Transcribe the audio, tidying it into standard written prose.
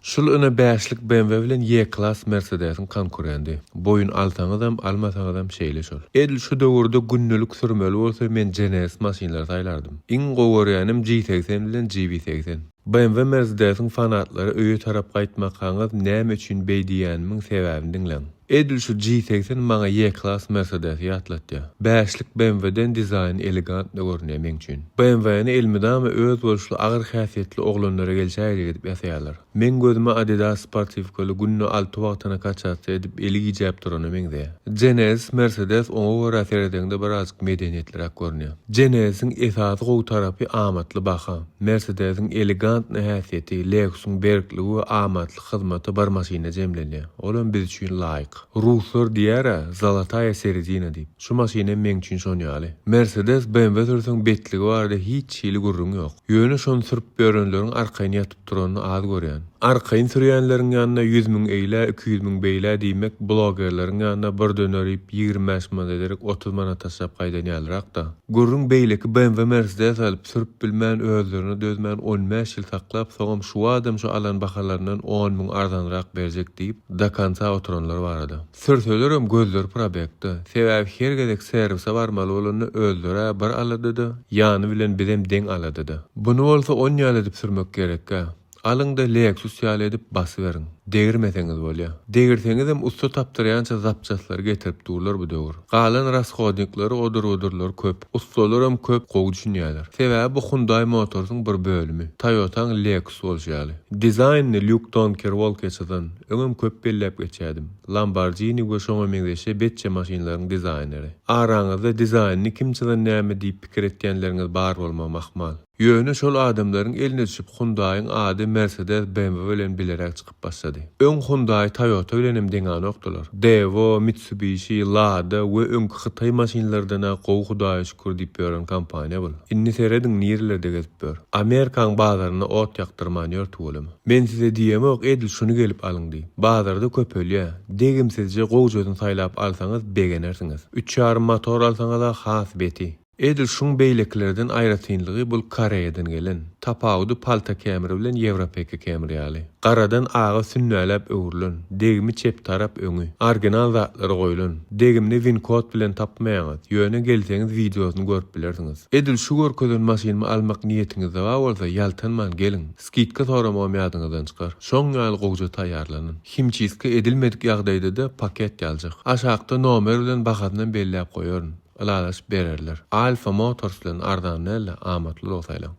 Şol öne bäşlik BMW bilen Y-Class Mercedes'in konkurendi. Boyun altaňyzam, almasaňyzam şeýle şol. Edil şu döwürde günnelik sürmeli bolsa men GNS maşynalary saýlardym. Iň gowurýanym G80 bilen GB80. BMW Mercedes'in fanatlary öýe tarap gaýtmakaňyz näme üçin beýdiýänimiň sebäbini diňleň. Edil şu G80 maňa Y-Class Mercedes ýatlatdy. Bäşlik BMW'den dizayn elegant görünýär men üçin. BMW'ni elmidama öz bolşly agyr häsiýetli oglanlara gelşäýdi edip ýasaýarlar. Men gözüme Adidas sportivkaly günne 6 wagtyna kaçatsa edip eli gijäp durany meňde. GNS Mercedes oňa görä seredende birazjyk medeniýetlirak görünýär. GNS'iň esasy gowy tarapy amatly baha. Mercedes'iň elegant häsiýeti, Lexus'un berkligi we amatly hyzmaty bar maşyna jemlenýär. Olam biz üçin laýyk. Ruslar diýär, Zalataya Seredina diýip. Şu maşyna men üçin şonýaly. Mercedes BMW türüň betligi barda hiç hili gurrun ýok. Ýöne şonu sürüp berenleriň arkaýyna ýatyp duranyny az görýän. Arkaýyn sürýänleriň ýanyna 100.000 eýle, 200.000 beýle diýmek blogerleriň ýanyna bir dönerip 25 manat ederek 30 manat taşap gaýdanýarlar da. Gurrun beýleki BMW Mercedes alyp sürüp bilmän özlerini dözmän 15 ýyl saklap soňam şu adam şu alan bahalaryndan 10.000 arzanrak berjek diýip dakansa oturanlar barada. Sürsölerim gözleri probekdi. Sebäbi her gedek servise barmaly bolany özleri bir alady-da, ýany bilen bizem deň alady-da. Bunu bolsa 10 ýyl edip sürmek gerek-ka. Alyňda Lexus ýaly edip basy berin. Degirmeseňiz bolýar. Degirseňizem usta tapdyrýança zapçaslar getirip durlar bu döwür. Galan raschodniklary odur-odurlar köp. Ustalarym köp gowy düşünýärler. Sebäbi bu Hyundai Motorsyň bir bölümi. Toyota'ň Lexus bolýaly. Dizaynny Luke Donker Volkswagen öňüm köp bellep geçýärdim. Lamborghini we şoňa meňzeşe betçe maşynlaryň dizaynery. Araňyzda dizaynny kimçiler näme diýip pikir etýänleriňiz bar bolmamak mal. Ýöne şol adamlaryň eline düşüp Hyundai'ň ady Mercedes, BMW bilen bilerek çykyp başlady. Öň Hyundai, Toyota bilenem deňa noktalar. Devo, Mitsubishi, Lada we öňkü Hytay maşynlardan gowy Hudaýa şükür diýip ýören kompaniýa bol. Inni serediň nirlerde gezip ber. Amerikan bazaryna ot ýaktyrman ýörtüwelem. Men size diýemok edil şunu gelip alyň diýip. Bazarda köpelýär. Degimsizje gowjodun saýlap alsaňyz begenersiňiz. 3.5 motor alsaňyz has beti. Edil şun beýleklerden aýratynlygy bul Koreýadan gelen. Tapawdy palta kämeri bilen Ýewropeka kämeri ýaly. Garadan ağa sünnäläp öwrülen. Degimi çep tarap öňü. Original zatlary goýulan. Degimni win kod bilen tapmaýaňyz. Ýöne gelseňiz videosyny görüp bilersiňiz. Edil şu görkezden maşyny almak niýetiňiz bar bolsa ýaltanman gelin. Skitka soramam ýadyňyzdan çykar. Şoň ýaly gowja taýýarlanyn. Himçiski edilmedik ýagdaýda da paket ýaljak. Aşagda nomer bilen bahadyny belläp goýaryn. Alaş bererler. Alfa Motors bilen ardan näle amatly bolsaýlar.